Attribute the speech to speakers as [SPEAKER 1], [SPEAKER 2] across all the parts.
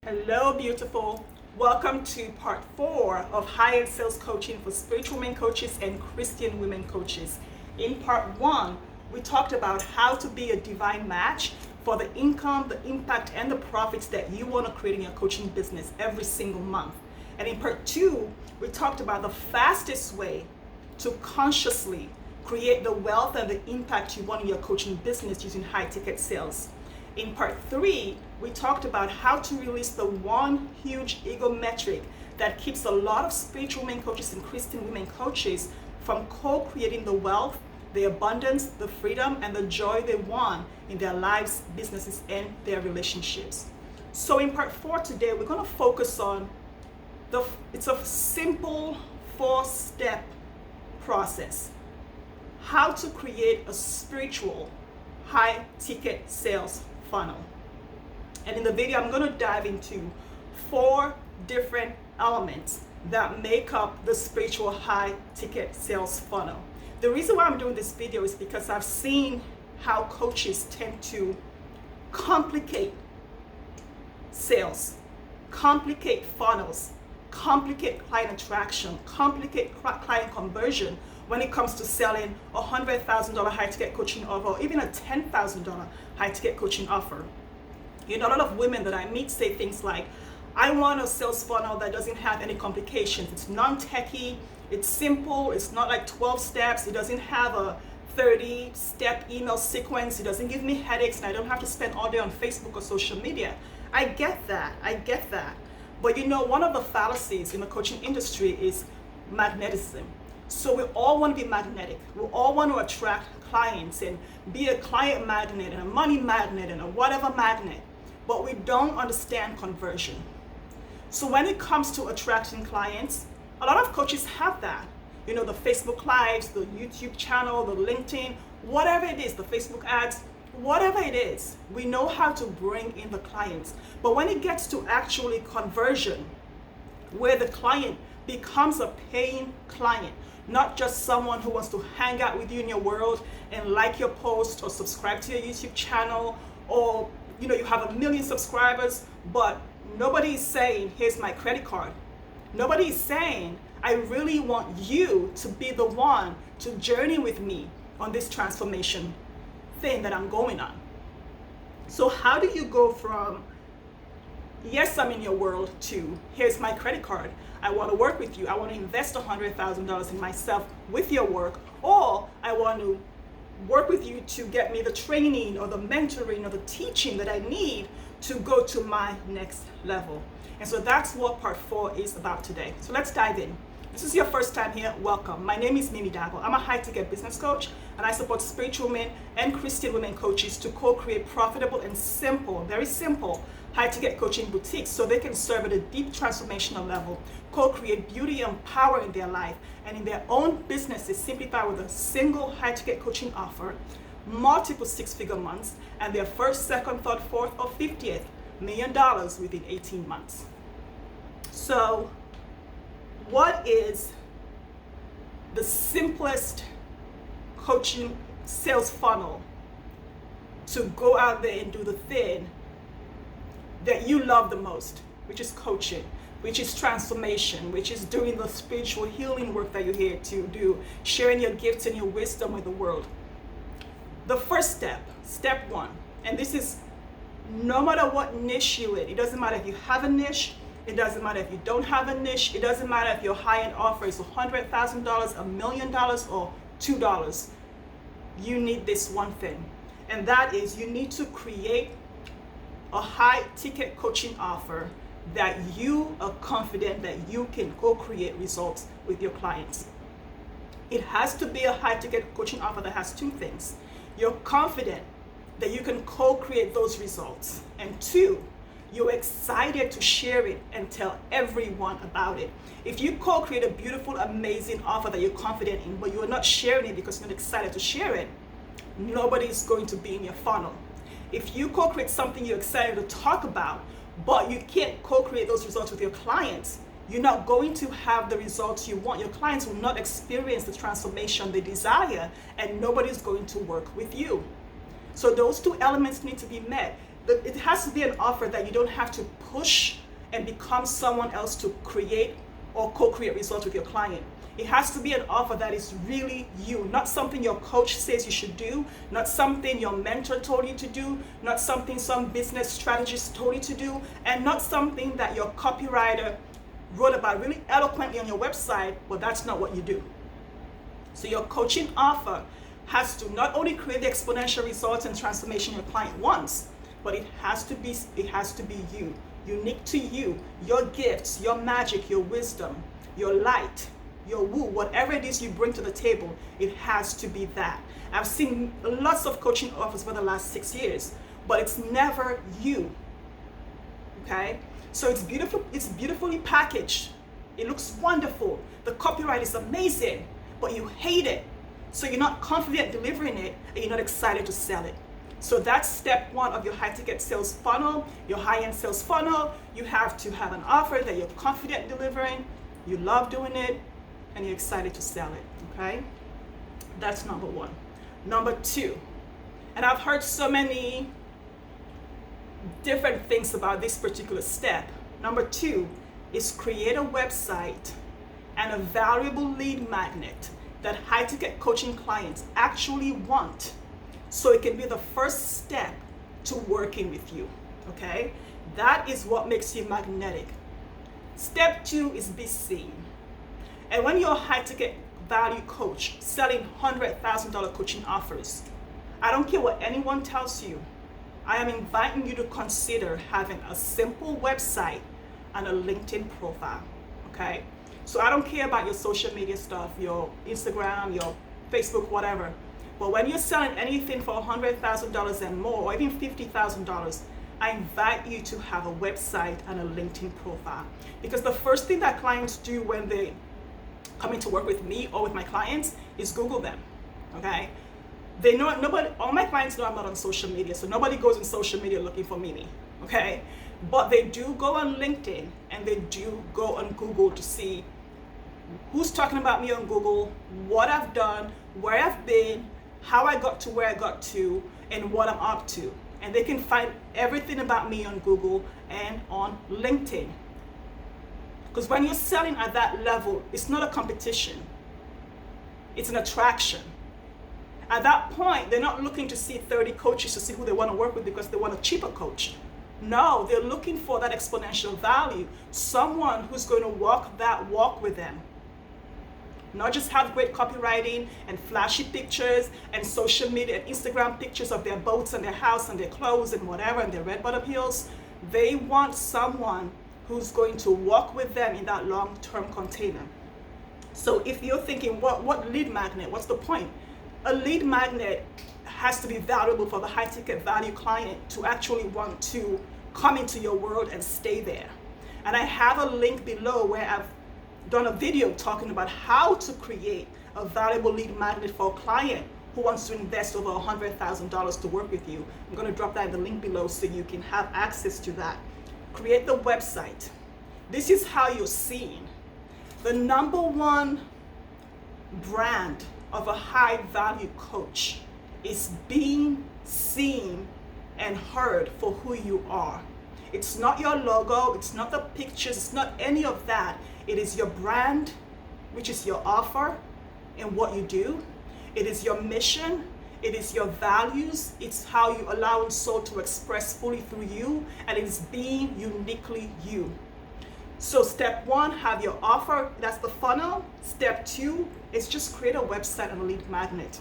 [SPEAKER 1] Hello, beautiful. Welcome to part 4 of high-end sales coaching for spiritual women coaches and Christian women coaches. In part 1, we talked about how to be a divine match for the income, the impact, and the profits that you want to create in your coaching business every single month. And in part 2, we talked about the fastest way to consciously create the wealth and the impact you want in your coaching business using high-ticket sales. In part 3, we talked about how to release the one huge ego metric that keeps a lot of spiritual women coaches and Christian women coaches from co-creating the wealth, the abundance, the freedom, and the joy they want in their lives, businesses, and their relationships. So in part 4 today, we're going to focus on it's a simple 4-step process. How to create a spiritual high-ticket sales funnel. And in the video, I'm going to dive into 4 different elements that make up the spiritual high-ticket sales funnel. The reason why I'm doing this video is because I've seen how coaches tend to complicate sales, complicate funnels, complicate client attraction, complicate client conversion when it comes to selling a $100,000 high-ticket coaching offer or even a $10,000 high-ticket coaching offer. You know, a lot of women that I meet say things like, I want a sales funnel that doesn't have any complications. It's non-techy, it's simple, it's not like 12 steps, it doesn't have a 30-step email sequence, it doesn't give me headaches, and I don't have to spend all day on Facebook or social media. I get that. But you know, one of the fallacies in the coaching industry is magnetism. So we all want to be magnetic. We all want to attract clients and be a client magnet and a money magnet and a whatever magnet. But we don't understand conversion. So when it comes to attracting clients, a lot of coaches have that. You know, the Facebook Lives, the YouTube channel, the LinkedIn, whatever it is, the Facebook ads, whatever it is, we know how to bring in the clients. But when it gets to actually conversion, where the client becomes a paying client, not just someone who wants to hang out with you in your world and like your post or subscribe to your YouTube channel, or you know, you have 1 million subscribers, but nobody is saying, here's my credit card. Nobody is saying, I really want you to be the one to journey with me on this transformation thing that I'm going on. So how do you go from, yes, I'm in your world, to here's my credit card, I want to work with you, I want to invest $100,000 in myself with your work, or I want to work with you to get me the training or the mentoring or the teaching that I need to go to my next level. And so that's what part 4 is about today. So let's dive in. This is your first time here, welcome. My name is Mimi Dago. I'm a high-ticket business coach, and I support spiritual women and Christian women coaches to co-create profitable and simple, very simple, high-ticket coaching boutiques so they can serve at a deep transformational level, co-create beauty and power in their life, and in their own businesses simplify with a single high-ticket coaching offer, multiple 6-figure months, and their first, second, third, fourth, or 50th $1 million within 18 months. So what is the simplest coaching sales funnel to go out there and do the thing that you love the most, which is coaching, which is transformation, which is doing the spiritual healing work that you're here to do, sharing your gifts and your wisdom with the world? The first step, step 1, and this is no matter what niche you're in, it doesn't matter if you have a niche, it doesn't matter if you don't have a niche, it doesn't matter if your high-end offer is $100,000, $1 million, or $2. You need this one thing, and that is you need to create a high-ticket coaching offer that you are confident that you can co-create results with your clients. It has to be a high-ticket coaching offer that has 2 things. You're confident that you can co-create those results, and 2, you're excited to share it and tell everyone about it. If you co-create a beautiful, amazing offer that you're confident in, but you're not sharing it because you're not excited to share it, nobody's going to be in your funnel. If you co-create something you're excited to talk about, but you can't co-create those results with your clients, you're not going to have the results you want. Your clients will not experience the transformation they desire, and nobody's going to work with you. So those 2 elements need to be met. It has to be an offer that you don't have to push and become someone else to create or co-create results with your client. It has to be an offer that is really you, not something your coach says you should do, not something your mentor told you to do, not something some business strategist told you to do, and not something that your copywriter wrote about really eloquently on your website, but that's not what you do. So your coaching offer has to not only create the exponential results and transformation your client wants, but it has to be you, unique to you, your gifts, your magic, your wisdom, your light, your woo, whatever it is you bring to the table, it has to be that. I've seen lots of coaching offers for the last 6 years, but it's never you. Okay? So it's beautifully packaged. It looks wonderful. The copyright is amazing, but you hate it. So you're not confident delivering it, and you're not excited to sell it. So that's step one of your high-ticket sales funnel, your high-end sales funnel. You have to have an offer that you're confident delivering, you love doing it, and you're excited to sell it, okay? That's number one. Number two, and I've heard so many different things about this particular step. Number two is create a website and a valuable lead magnet that high-ticket coaching clients actually want, so it can be the first step to working with you, okay? That is what makes you magnetic. Step two is be seen. And when you're a high-ticket value coach selling $100,000 coaching offers, I don't care what anyone tells you, I am inviting you to consider having a simple website and a LinkedIn profile, okay? So I don't care about your social media stuff, your Instagram, your Facebook, whatever. But when you're selling anything for $100,000 and more, or even $50,000, I invite you to have a website and a LinkedIn profile. Because the first thing that clients do when they come in to work with me or with my clients is Google them, okay? They know, all my clients know I'm not on social media, so nobody goes on social media looking for Mimi, okay? But they do go on LinkedIn and they do go on Google to see who's talking about me on Google, what I've done, where I've been, how I got to where I got to, and what I'm up to. And they can find everything about me on Google and on LinkedIn. Because when you're selling at that level, it's not a competition. It's an attraction. At that point, they're not looking to see 30 coaches to see who they want to work with because they want a cheaper coach. No, they're looking for that exponential value, someone who's going to walk that walk with them. Not just have great copywriting and flashy pictures and social media and Instagram pictures of their boats and their house and their clothes and whatever and their red bottom heels. They want someone who's going to walk with them in that long-term container. So if you're thinking, what lead magnet, what's the point? A lead magnet has to be valuable for the high-ticket value client to actually want to come into your world and stay there. And I have a link below where I've done a video talking about how to create a valuable lead magnet for a client who wants to invest over $100,000 to work with you. I'm going to drop that in the link below so you can have access to that. Create the website. This is how you're seen. The number one brand of a high value coach is being seen and heard for who you are. It's not your logo, it's not the pictures, it's not any of that. It is your brand, which is your offer and what you do. It is your mission, it is your values, it's how you allow soul to express fully through you, and it is being uniquely you. So step one, have your offer, that's the funnel. Step two is just create a website and a lead magnet.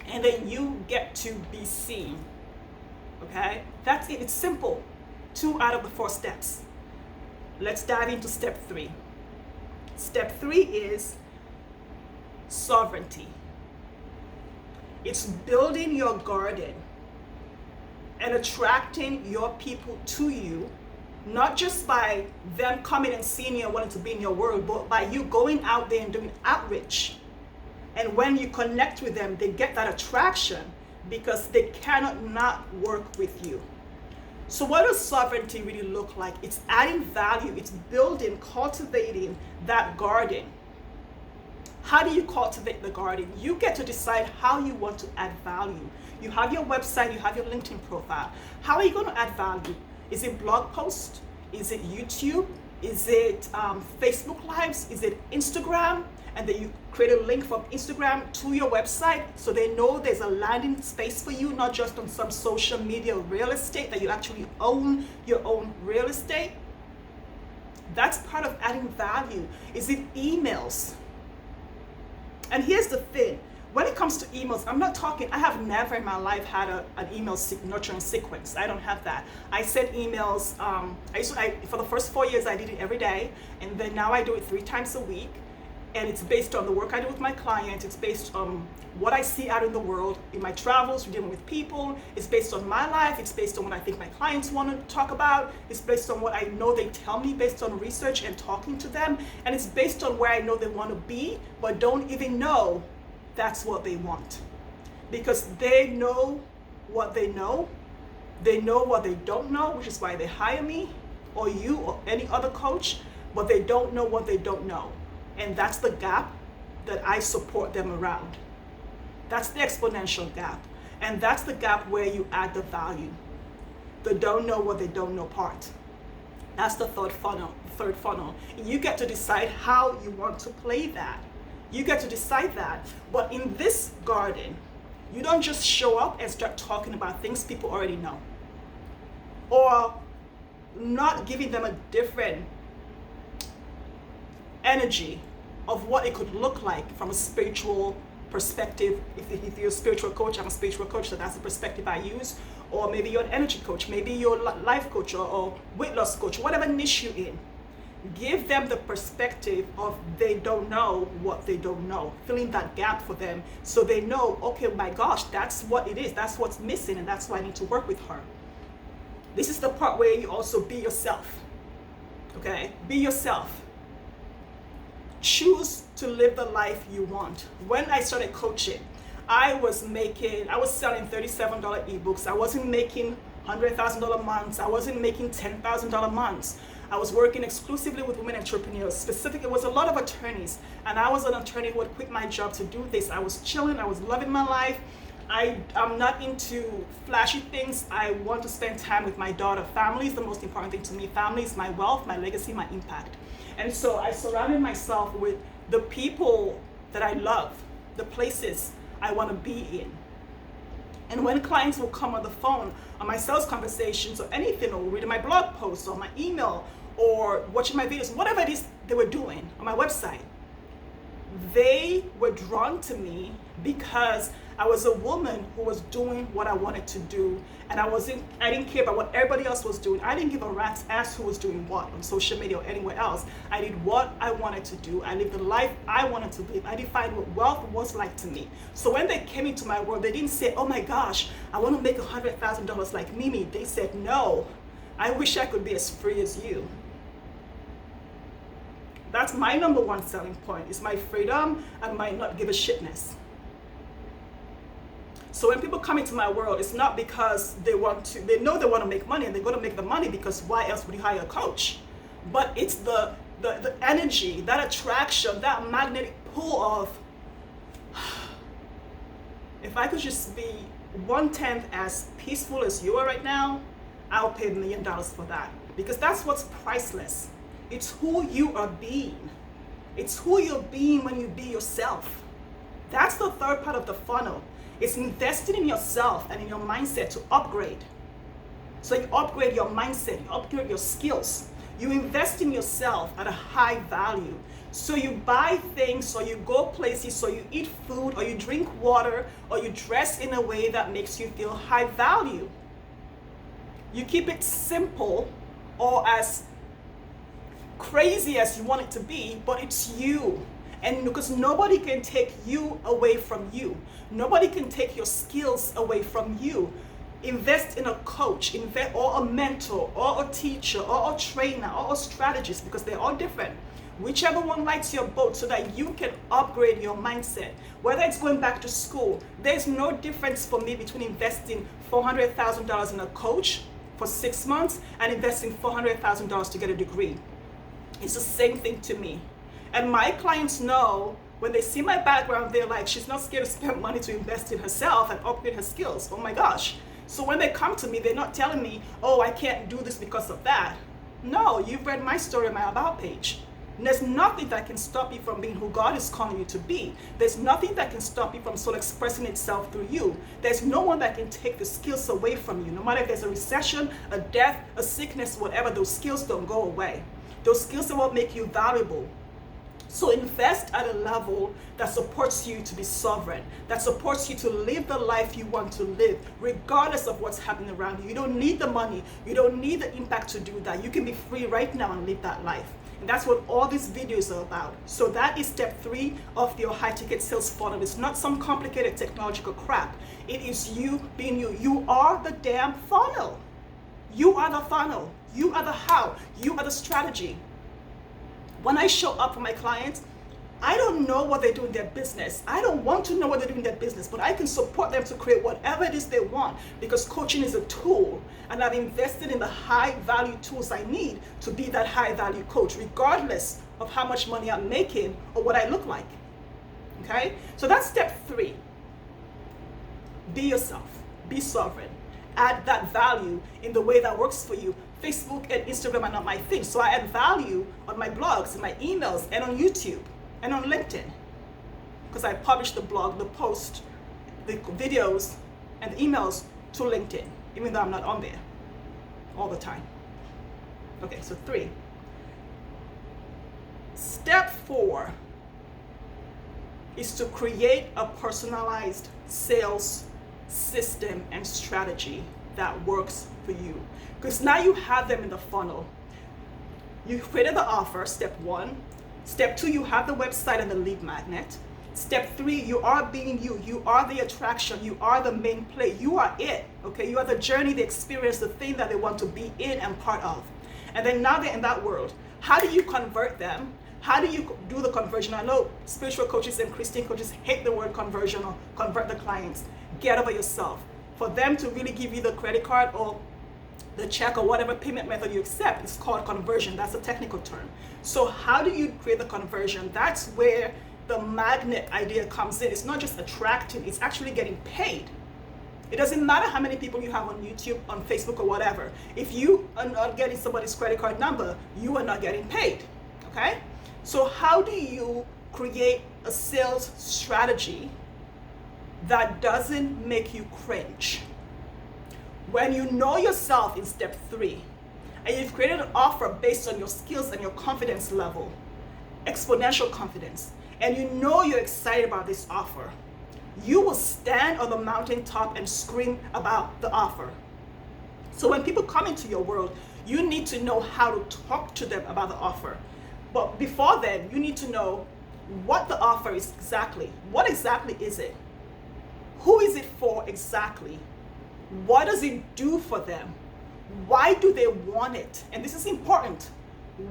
[SPEAKER 1] And then you get to be seen, okay? That's it, it's simple. 2 out of the 4 steps. Let's dive into step 3. Step 3 is sovereignty. It's building your garden and attracting your people to you, not just by them coming and seeing you and wanting to be in your world, but by you going out there and doing outreach. And when you connect with them, they get that attraction because they cannot not work with you. So what does sovereignty really look like? It's adding value, it's building, cultivating that garden How do you cultivate the garden? You get to decide how you want to add value. You have your website, you have your LinkedIn profile. How are you going to add value? Is it blog posts? Is it YouTube? Is it Facebook Lives? Is it Instagram? And then you create a link from Instagram to your website so they know there's a landing space for you, not just on some social media real estate, that you actually own your own real estate. That's part of adding value. Is it emails? And here's the thing. When it comes to emails, I'm not talking, I have never in my life had an email nurturing sequence. I don't have that. I send emails, for the first 4 years, I did it every day. And then now I do it 3 times a week. And it's based on the work I do with my client. It's based on what I see out in the world, in my travels, dealing with people. It's based on my life. It's based on what I think my clients want to talk about. It's based on what I know they tell me based on research and talking to them. And it's based on where I know they want to be, but don't even know that's what they want. Because they know what they know. They know what they don't know, which is why they hire me or you or any other coach, but they don't know what they don't know. And that's the gap that I support them around. That's the exponential gap. And that's the gap where you add the value. The don't know what they don't know part. That's the third funnel. You get to decide how you want to play that. You get to decide that. But in this garden, you don't just show up and start talking about things people already know. Or not giving them a different energy of what it could look like from a spiritual perspective. If you're a spiritual coach, I'm a spiritual coach, so that's the perspective I use. Or maybe you're an energy coach, maybe you're a life coach or weight loss coach, whatever niche you're in. Give them the perspective of they don't know what they don't know, filling that gap for them so they know, okay, my gosh, that's what it is, that's what's missing, and that's why I need to work with her. This is the part where you also be yourself, okay? Be yourself. Choose to live the life you want. When I started coaching, I was selling $37 ebooks. I wasn't making $100,000 months. I wasn't making $10,000 months. I was working exclusively with women entrepreneurs. Specifically, it was a lot of attorneys. And I was an attorney who had quit my job to do this. I was chilling. I was loving my life. I'm not into flashy things. I want to spend time with my daughter. Family is the most important thing to me. Family is my wealth, my legacy, my impact. And so I surrounded myself with the people that I love, the places I want to be in. And when clients will come on the phone, on my sales conversations or anything, or reading my blog posts or my email or watching my videos, whatever it is they were doing on my website, they were drawn to me because I was a woman who was doing what I wanted to do, and I didn't care about what everybody else was doing. I didn't give a rat's ass who was doing what on social media or anywhere else. I did what I wanted to do. I lived the life I wanted to live. I defined what wealth was like to me. So when they came into my world, they didn't say, oh my gosh, I want to make $100,000 like Mimi. They said, no, I wish I could be as free as you. That's my number one selling point, is my freedom and my not give a shitness. So when people come into my world, it's not because they know they want to make money, and they're going to make the money, because why else would you hire a coach? But it's the energy, that attraction, that magnetic pull of, if I could just be 1/10 as peaceful as you are right now, I'll pay $1 million for that. Because that's what's priceless. It's who you are being. It's who you're being when you be yourself. That's the third part of the funnel. It's investing in yourself and in your mindset to upgrade. So you upgrade your mindset, you upgrade your skills. You invest in yourself at a high value. So you buy things, or you go places, or you eat food, or you drink water, or you dress in a way that makes you feel high value. You keep it simple, or as crazy as you want it to be, but it's you. And because nobody can take you away from you. Nobody can take your skills away from you. Invest in a coach, or a mentor, or a teacher, or a trainer, or a strategist, because they're all different. Whichever one lights your boat, so that you can upgrade your mindset. Whether it's going back to school, there's no difference for me between investing $400,000 in a coach for 6 months and investing $400,000 to get a degree. It's the same thing to me. And my clients know When they see my background, they're like, she's not scared to spend money to invest in herself and upgrade her skills. Oh my gosh. So when they come to me, they're not telling me, oh, I can't do this because of that. No, you've read my story on my About page. And there's nothing that can stop you from being who God is calling you to be. There's nothing that can stop you from soul expressing itself through you. There's no one that can take the skills away from you. No matter if there's a recession, a death, a sickness, whatever, those skills don't go away. Those skills are what make you valuable. So invest at a level that supports you to be sovereign, that supports you to live the life you want to live, regardless of what's happening around you. You don't need the money. You don't need the impact to do that. You can be free right now and live that life. And that's what all these videos are about. So that is step 3 of your high ticket sales funnel. It's not some complicated technological crap. It is you being you. You are the damn funnel. You are the funnel. You are the how. You are the strategy. When I show up for my clients, I don't know what they do in their business. I don't want to know what they do in their business, but I can support them to create whatever it is they want, because coaching is a tool, and I've invested in the high value tools I need to be that high value coach, regardless of how much money I'm making or what I look like. Okay? So that's step 3. Be yourself. Be sovereign. Add that value in the way that works for you. Facebook and Instagram are not my thing, so I add value on my blogs, and my emails, and on YouTube, and on LinkedIn, because I publish the blog, the post, the videos, and the emails to LinkedIn, even though I'm not on there all the time. Okay, so 3. Step 4 is to create a personalized sales system and strategy that works for you. Because now you have them in the funnel. You created the offer, step 1. Step 2, you have the website and the lead magnet. Step 3, you are being you. You are the attraction. You are the main play. You are it, okay? You are the journey, the experience, the thing that they want to be in and part of. And then now they're in that world. How do you convert them? How do you do the conversion? I know spiritual coaches and Christian coaches hate the word conversion or convert the clients. Get over yourself. For them to really give you the credit card or the check or whatever payment method you accept, it's called conversion. That's a technical term. So how do you create the conversion? That's where the magnet idea comes in. It's not just attracting, it's actually getting paid. It doesn't matter how many people you have on YouTube, on Facebook, or whatever. If you are not getting somebody's credit card number, you are not getting paid, okay? So how do you create a sales strategy that doesn't make you cringe? When you know yourself in step 3, and you've created an offer based on your skills and your confidence level, exponential confidence, and you know you're excited about this offer, you will stand on the mountaintop and scream about the offer. So when people come into your world, you need to know how to talk to them about the offer. But before then, you need to know what the offer is exactly. What exactly is it? Who is it for exactly? What does it do for them? Why do they want it? And this is important.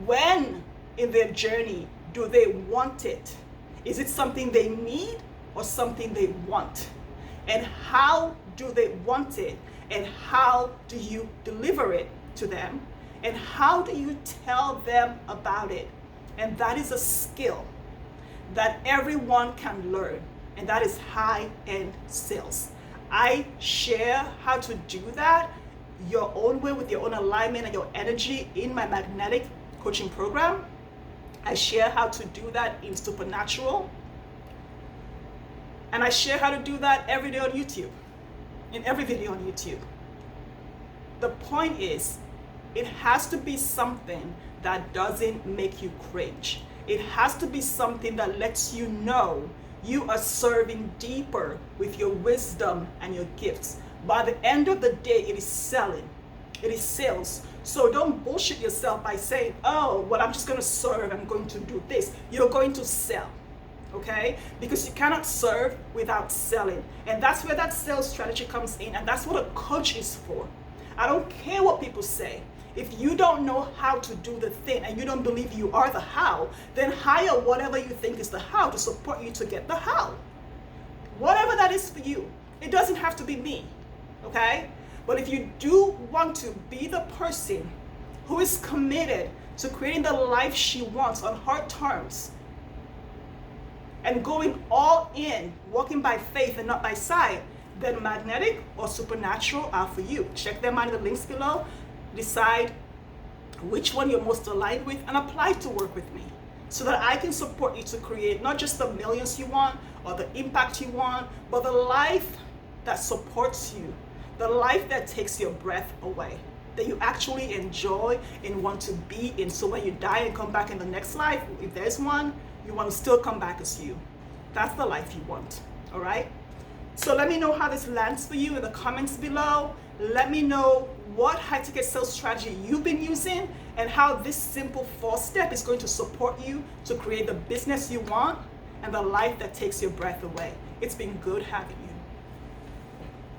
[SPEAKER 1] When in their journey do they want it? Is it something they need or something they want? And how do they want it? And how do you deliver it to them? And how do you tell them about it? And that is a skill that everyone can learn. And that is high-end sales. I share how to do that your own way with your own alignment and your energy in my magnetic coaching program. I share how to do that in Supernatural. And I share how to do that every day on YouTube, in every video on YouTube. The point is, it has to be something that doesn't make you cringe. It has to be something that lets you know you are serving deeper with your wisdom and your gifts. By the end of the day, it is selling. It is sales. So don't bullshit yourself by saying, oh, well, I'm just going to serve. I'm going to do this. You're going to sell, okay? Because you cannot serve without selling. And that's where that sales strategy comes in. And that's what a coach is for. I don't care what people say. If you don't know how to do the thing and you don't believe you are the how, then hire whatever you think is the how to support you to get the how. Whatever that is for you. It doesn't have to be me, okay? But if you do want to be the person who is committed to creating the life she wants on her terms, and going all in, walking by faith and not by sight, then magnetic or supernatural are for you. Check them out in the links below. Decide which one you're most aligned with and apply to work with me so that I can support you to create not just the millions you want or the impact you want, but the life that supports you, the life that takes your breath away, that you actually enjoy and want to be in. So when you die and come back in the next life, if there's one, you want to still come back as you. That's the life you want, all right? So let me know how this lands for you in the comments below. Let me know what high-ticket sales strategy you've been using and how this simple 4-step is going to support you to create the business you want and the life that takes your breath away. It's been good having you.